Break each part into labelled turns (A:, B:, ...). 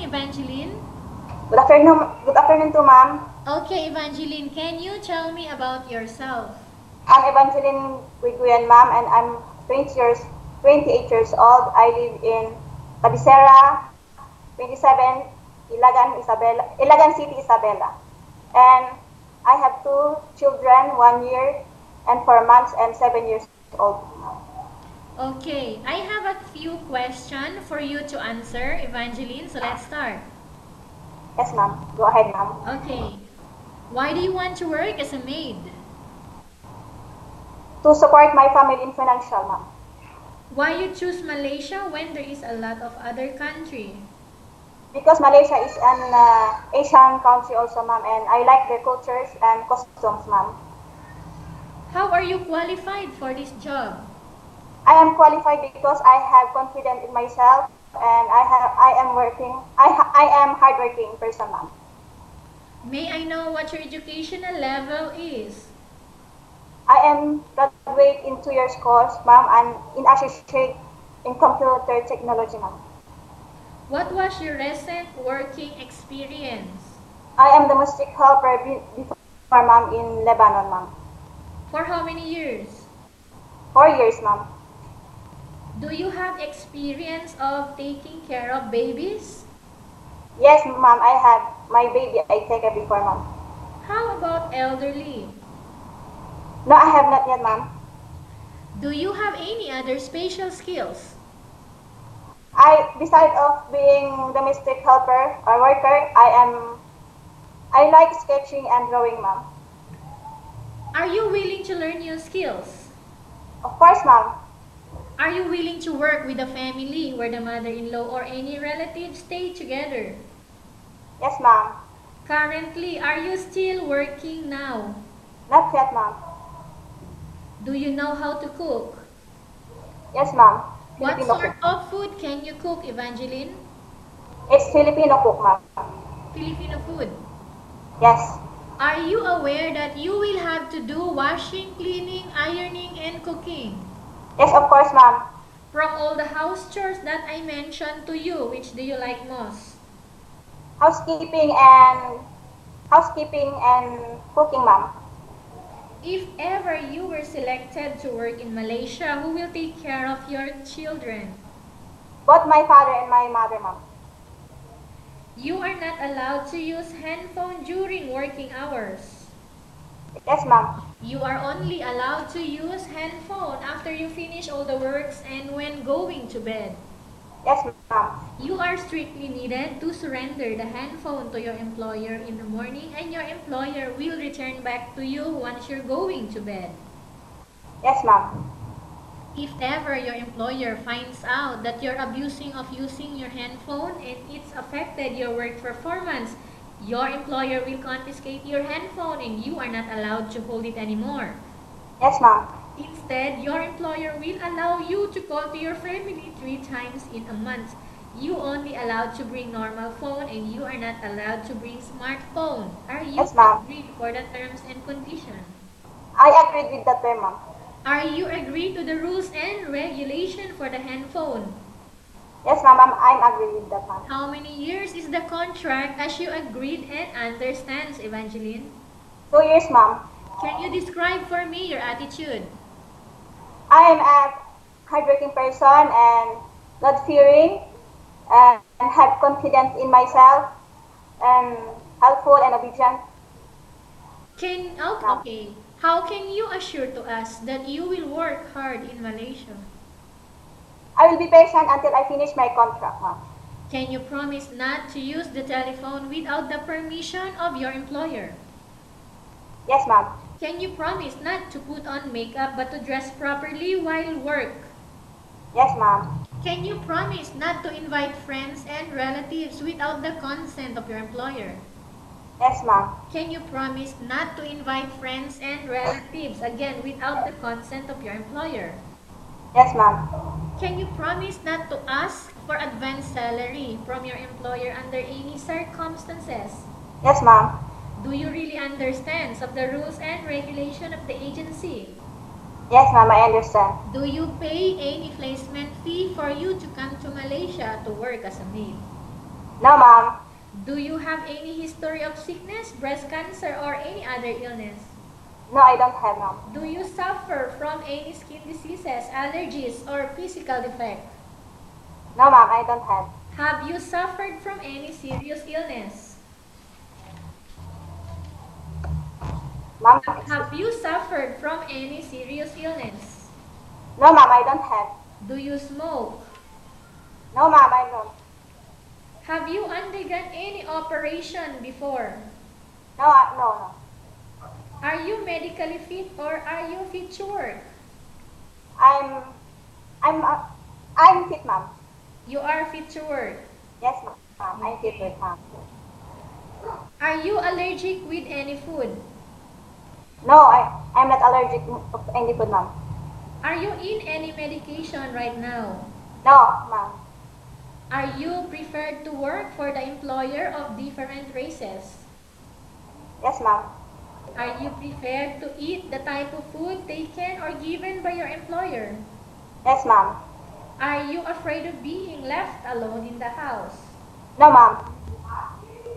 A: Evangeline.
B: Good afternoon. Good afternoon to ma'am.
A: Okay, Evangeline, can you tell me about yourself?
B: I'm Evangeline Guyguyon, ma'am, and I'm 28 years old. I live in Cabecera, 27, Ilagan City, Isabela. And I have two children, 1 year and 4 months, and 7 years old.
A: Okay, I have a few questions for you to answer, Evangeline, so let's start.
B: Yes, ma'am. Go ahead, ma'am.
A: Okay, why do you want to work as a maid?
B: To support my family in financial, ma'am.
A: Why you choose Malaysia when there is a lot of other country?
B: Because Malaysia is an Asian country also, ma'am, and I like their cultures and customs, ma'am.
A: How are you qualified for this job?
B: I am qualified because I have confidence in myself and I am hardworking person, ma'am.
A: May I know what your educational level is?
B: I am graduate in 2 years course, ma'am, and in associate in computer technology, ma'am.
A: What was your recent working experience?
B: I am domestic helper before, ma'am, in Lebanon, ma'am.
A: For how many years?
B: 4 years, ma'am.
A: Do you have experience of taking care of babies?
B: Yes, ma'am, I have my baby. I take it before, ma'am.
A: How about elderly?
B: No, I have not yet, ma'am.
A: Do you have any other special skills?
B: Beside of being domestic helper or worker, I like sketching and drawing, ma'am.
A: Are you willing to learn new skills?
B: Of course, ma'am.
A: Are you willing to work with a family where the mother-in-law or any relatives stay together?
B: Yes, ma'am.
A: Currently, are you still working now?
B: Not yet, ma'am.
A: Do you know how to cook?
B: Yes, ma'am.
A: What
B: Filipino
A: sort
B: cook.
A: of food can you cook, Evangeline?
B: It's Filipino cook, ma'am.
A: Filipino food.
B: Yes.
A: Are you aware that you will have to do washing, cleaning, ironing, and cooking?
B: Yes, of course, ma'am.
A: From all the house chores that I mentioned to you, which do you like most?
B: Housekeeping and cooking, ma'am.
A: If ever you were selected to work in Malaysia, who will take care of your children?
B: Both my father and my mother, ma'am.
A: You are not allowed to use handphone during working hours.
B: Yes, ma'am.
A: You are only allowed to use handphone after you finish all the works and when going to bed.
B: Yes, ma'am.
A: You are strictly needed to surrender the handphone to your employer in the morning, and your employer will return back to you once you're going to bed.
B: Yes, ma'am.
A: If ever your employer finds out that you're abusing of using your handphone and it's affected your work performance, your employer will confiscate your handphone and you are not allowed to hold it anymore.
B: Yes, ma'am.
A: Instead, your employer will allow you to call to your family 3 times in a month. You only allowed to bring normal phone and you are not allowed to bring smartphone. Are you
B: Yes, ma'am.
A: agreed for the terms and conditions?
B: I agreed with that term, ma'am.
A: Are you agreed to the rules and regulation for the handphone?
B: Yes, ma'am. I'm agreed with that, ma'am.
A: How many years is the contract as you agreed and understands, Evangeline?
B: 2 years, ma'am.
A: Can you describe for me your attitude?
B: I am a hardworking person and not fearing and have confidence in myself and helpful and obedient.
A: Okay. How can you assure to us that you will work hard in Malaysia?
B: I will be patient until I finish my contract, ma'am.
A: Can you promise not to use the telephone without the permission of your employer?
B: Yes, ma'am.
A: Can you promise not to put on makeup but to dress properly while work?
B: Yes, ma'am.
A: Can you promise not to invite friends and relatives without the consent of your employer?
B: Yes, ma'am.
A: Can you promise not to invite friends and relatives again without the consent of your employer?
B: Yes, ma'am.
A: Can you promise not to ask for advance salary from your employer under any circumstances?
B: Yes, ma'am.
A: Do you really understand of the rules and regulation of the agency?
B: Yes, ma'am, I understand.
A: Do you pay any placement fee for you to come to Malaysia to work as a maid?
B: No, ma'am.
A: Do you have any history of sickness, breast cancer, or any other illness?
B: No, I don't have, ma'am.
A: Do you suffer from any skin diseases, allergies, or physical defect?
B: No, ma'am, I don't have.
A: Have you suffered from any serious illness?
B: Ma'am,
A: Have you suffered from any serious illness?
B: no, ma'am, I don't have.
A: Do you smoke?
B: No, ma'am, I don't.
A: Have you undergone any operation before?
B: No, no.
A: Are you medically fit or are you fit to work?
B: I'm, I'm fit, ma'am.
A: You are fit to work.
B: Yes, ma'am. I'm fit, ma'am.
A: Are you allergic with any food?
B: No, I'm not allergic of any food, ma'am.
A: Are you in any medication right now?
B: No, ma'am.
A: Are you preferred to work for the employer of different races?
B: Yes, ma'am.
A: Are you prepared to eat the type of food taken or given by your employer?
B: Yes, ma'am.
A: Are you afraid of being left alone in the house?
B: No, ma'am.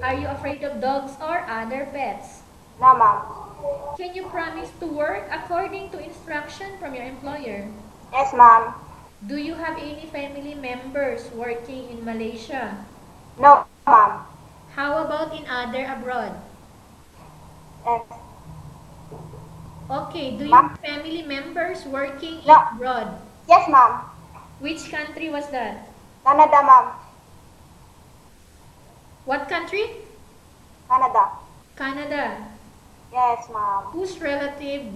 A: Are you afraid of dogs or other pets?
B: No, ma'am.
A: Can you promise to work according to instruction from your employer?
B: Yes, ma'am.
A: Do you have any family members working in Malaysia?
B: No, ma'am.
A: How about in other abroad?
B: Yes.
A: Okay, do you
B: Ma'am?
A: have family members working
B: No.
A: abroad?
B: Yes, ma'am.
A: Which country was that?
B: Canada, ma'am.
A: What country?
B: Canada.
A: Canada.
B: Yes, ma'am.
A: Whose relative